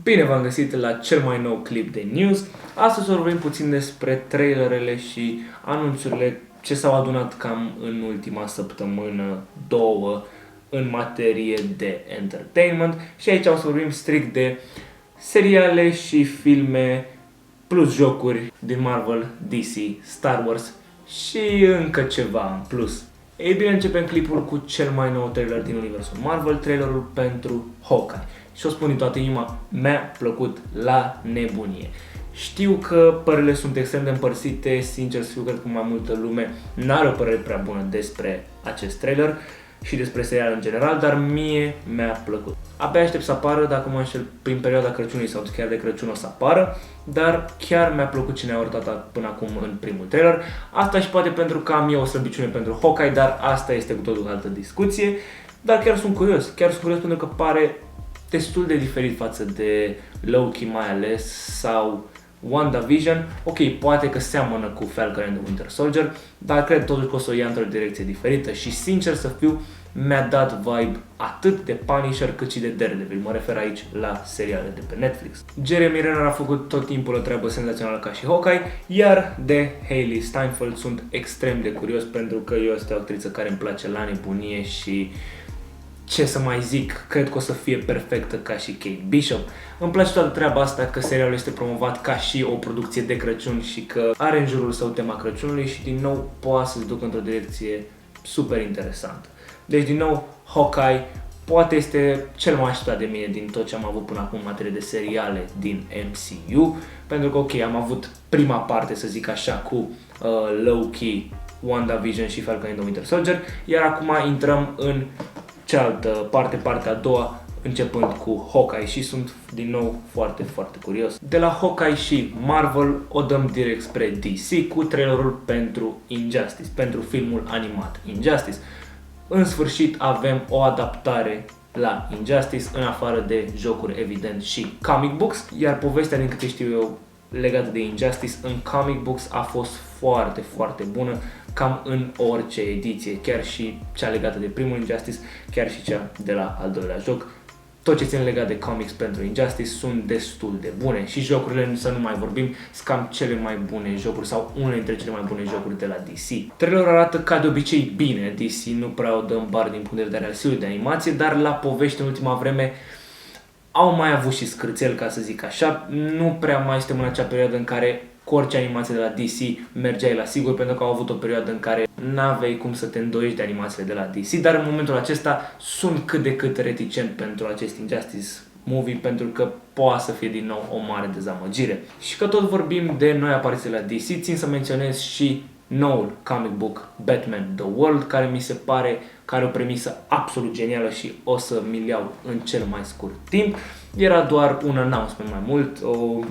Bine v-am găsit la cel mai nou clip de news. Astăzi o vorbim puțin despre trailerele și anunțurile ce s-au adunat cam în ultima săptămână, două, în materie de entertainment. Și aici o să vorbim strict de seriale și filme plus jocuri din Marvel, DC, Star Wars și încă ceva în plus. Ei bine, începem clipul cu cel mai nou trailer din universul Marvel, trailerul pentru Hawkeye. Și o spun din toată inima, mi-a plăcut la nebunie. Știu că părerile sunt extrem de împărțite, sincer să fiu, cred că mai multă lume n-are o părere prea bună despre acest trailer și despre serial în general, dar mie mi-a plăcut. Abia aștept să apară, dacă mă înșel, prin perioada Crăciunului sau chiar de Crăciun o să apară, dar chiar mi-a plăcut ce ne-a arătat până acum în primul trailer. Asta și poate pentru că am eu o slăbiciune pentru Hawkeye, dar asta este cu totul altă discuție. Dar chiar sunt curios pentru că pare destul de diferit față de Loki mai ales sau WandaVision. Ok, poate că seamănă cu Falcon and the Winter Soldier, dar cred totuși că o să o ia într-o direcție diferită și sincer să fiu, mi-a dat vibe atât de Punisher cât și de Daredevil. Mă refer aici la seriale de pe Netflix. Jeremy Renner a făcut tot timpul o treabă senzațională ca și Hawkeye, iar de Hailee Steinfeld sunt extrem de curios pentru că eu este o actriță care îmi place la nebunie și ce să mai zic, cred că o să fie perfectă ca și Kate Bishop. Îmi place toată treaba asta că serialul este promovat ca și o producție de Crăciun și că are în jurul său tema Crăciunului și din nou poate să se ducă într-o direcție super interesantă. Deci din nou, Hawkeye poate este cel mai așteptat de mine din tot ce am avut până acum în materie de seriale din MCU, pentru că ok, am avut prima parte, să zic așa, cu Loki, WandaVision și Falcon and the Winter Soldier, iar acum intrăm în cealaltă parte, partea a doua, începând cu Hawkeye și sunt din nou foarte, foarte curios. De la Hawkeye și Marvel o dăm direct spre DC cu trailerul pentru Injustice, pentru filmul animat Injustice. În sfârșit avem o adaptare la Injustice, în afară de jocuri evident și comic books, iar povestea din câte știu eu legată de Injustice în comic books a fost foarte, foarte bună, cam în orice ediție, chiar și cea legată de primul Injustice, chiar și cea de la al doilea joc. Tot ce ține legat de comics pentru Injustice sunt destul de bune și jocurile, să nu mai vorbim, sunt cam cele mai bune jocuri sau unele dintre cele mai bune jocuri de la DC. Trailerul arată ca de obicei bine, DC nu prea o dă în bar din punct de vedere al stilului de animație, dar la povești în ultima vreme au mai avut și scârțel, ca să zic așa. Nu prea mai suntem în acea perioadă în care cu orice animație de la DC mergeai la sigur, pentru că au avut o perioadă în care n-aveai cum să te îndoiești de animațiile de la DC, dar în momentul acesta sunt cât de cât reticent pentru acest Injustice movie, pentru că poate să fie din nou o mare dezamăgire. Și că tot vorbim de noi apariții la DC, țin să menționez și noul comic book Batman The World, care mi se pare că are o premisă absolut genială și o să mi-l iau în cel mai scurt timp. Era doar un announcement mai mult,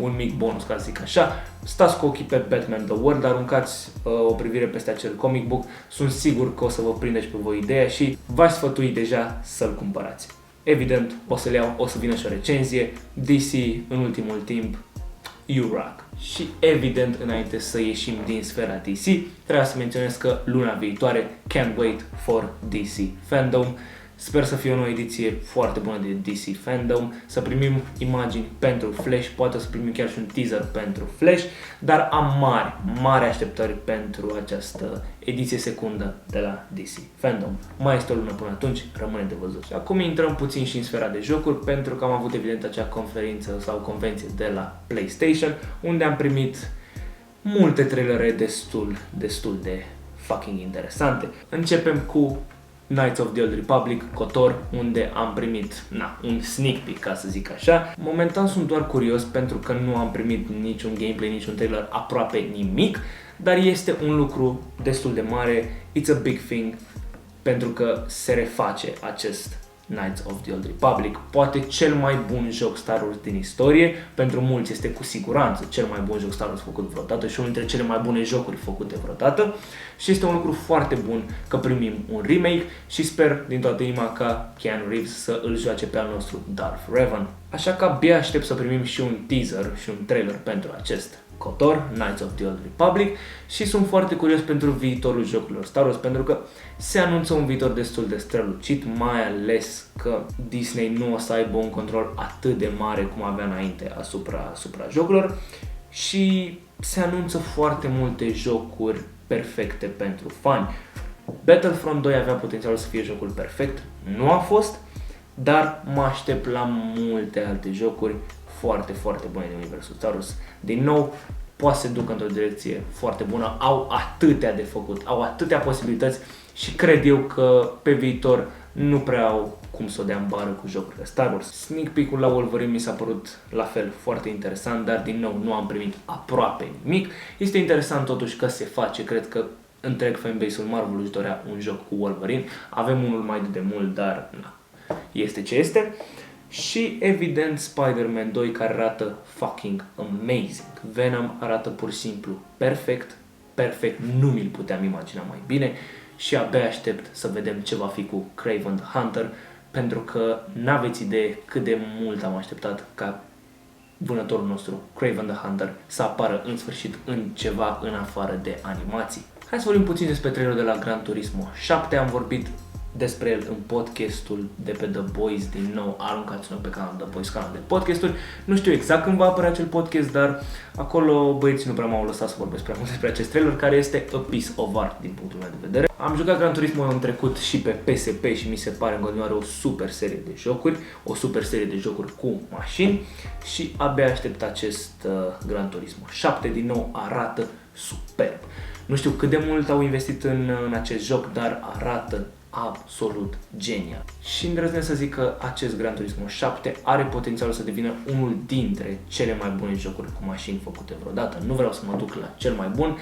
un mic bonus, ca să zic așa. Stați cu ochii pe Batman The World, aruncați o privire peste acel comic book, sunt sigur că o să vă prinde și pe voi ideea și v-aș sfătui deja să-l cumpărați. Evident, o să-l iau, o să vină și o recenzie. DC, în ultimul timp, you rock. Și evident, înainte să ieșim din sfera DC, trebuie să menționez că luna viitoare, can't wait for DC Fandom. Sper să fie o nouă ediție foarte bună de DC Fandom, să primim imagini pentru Flash, poate să primim chiar și un teaser pentru Flash, dar am mari așteptări pentru această ediție secundă de la DC Fandom. Mai este o lună până atunci, rămâne de văzut. Și acum intrăm puțin și în sfera de jocuri, pentru că am avut evident acea conferință sau convenție de la PlayStation, unde am primit multe trailere destul de fucking interesante. Începem cu Knights of the Old Republic, KOTOR, unde am primit un sneak peek, ca să zic așa. Momentan sunt doar curios pentru că nu am primit niciun gameplay, niciun trailer, aproape nimic, dar este un lucru destul de mare, it's a big thing, pentru că se reface acest Knights of the Old Republic, poate cel mai bun joc Star Wars din istorie, pentru mulți este cu siguranță cel mai bun joc Star Wars făcut vreodată și unul dintre cele mai bune jocuri făcute vreodată și este un lucru foarte bun că primim un remake și sper din toată inima ca Keanu Reeves să îl joace pe al nostru Darth Revan. Așa că abia aștept să primim și un teaser și un trailer pentru acest KOTOR, Knights of the Old Republic, și sunt foarte curios pentru viitorul jocurilor Star Wars, pentru că se anunță un viitor destul de strălucit, mai ales că Disney nu o să aibă un control atât de mare cum avea înainte asupra jocurilor și se anunță foarte multe jocuri perfecte pentru fani. Battlefront 2 avea potențialul să fie jocul perfect, nu a fost, dar mă aștept la multe alte jocuri foarte, foarte bune din universul Star Wars. Din nou, poate să se ducă într-o direcție foarte bună, au atâtea de făcut, au atâtea posibilități și cred eu că pe viitor nu prea au cum să o dea în bară cu jocurile Star Wars. Sneak peek-ul la Wolverine mi s-a părut la fel foarte interesant, dar din nou nu am primit aproape nimic. Este interesant totuși că se face, cred că întreg fanbase-ul Marvel își dorea un joc cu Wolverine. Avem unul mai de mult, dar na, este ce este. Și evident Spider-Man 2 care arată fucking amazing. Venom arată pur și simplu perfect, nu mi-l puteam imagina mai bine și abia aștept să vedem ce va fi cu Kraven the Hunter, pentru că n-aveți idee cât de mult am așteptat ca vânătorul nostru, Kraven the Hunter, să apară în sfârșit în ceva în afară de animații. Hai să vorbim puțin despre trailerul de la Gran Turismo 7, am vorbit despre el în podcastul de pe The Boys, din nou aruncați-l pe canalul The Boys, canal de podcasturi. Nu știu exact când va apărea acel podcast, dar acolo băieții nu prea m-au lăsat să vorbesc prea mult despre acest trailer, care este a piece of art din punctul meu de vedere. Am jucat Gran Turismo în trecut și pe PSP și mi se pare în continuare o super serie de jocuri, o super serie de jocuri cu mașini și abia aștept acest Gran Turismo 7, din nou arată superb. Nu știu cât de mult au investit în acest joc, dar arată absolut genial. Și îndrăznesc să zic că acest Gran Turismo 7 are potențialul să devină unul dintre cele mai bune jocuri cu mașini făcute vreodată. Nu vreau să mă duc la cel mai bun,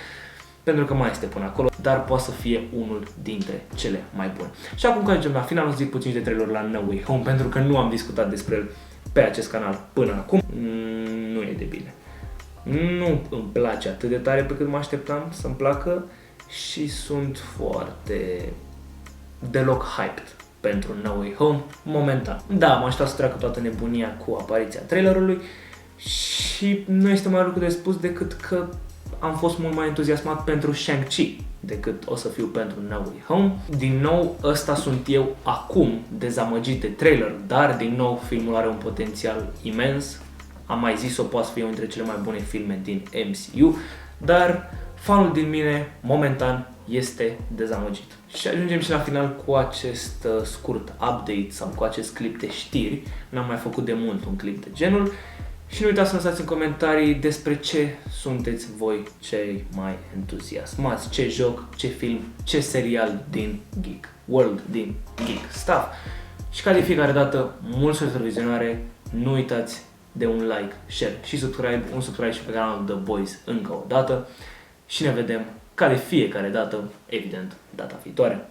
pentru că mai este până acolo, dar poate să fie unul dintre cele mai bune. Și acum că ajungem la final, o să zic puțin de trailer la No Way Home, pentru că nu am discutat despre el pe acest canal până acum. Nu e de bine. Nu îmi place atât de tare pe cât mă așteptam să-mi placă și sunt foarte deloc hyped pentru No Way Home momentan. Da, mă aștept să treacă toată nebunia cu apariția trailerului și nu este mai lucru de spus decât că am fost mult mai entuziasmat pentru Shang-Chi decât o să fiu pentru No Way Home. Din nou, ăsta sunt eu acum dezamăgit de trailer, dar din nou filmul are un potențial imens. Am mai zis-o, poate să fie unul dintre cele mai bune filme din MCU, dar fanul din mine, momentan, este dezamăgit. Și ajungem și la final cu acest scurt update sau cu acest clip de știri. N-am mai făcut de mult un clip de genul. Și nu uitați să lăsați în comentarii despre ce sunteți voi cei mai entuziasmați. Ce joc, ce film, ce serial din Geek World, din Geek Stuff. Și ca de fiecare dată, mult succes la vizionare. Nu uitați de un like, share și subscribe, un subscribe și pe canalul The Boys încă o dată. Și ne vedem ca de fiecare dată, evident, data viitoare.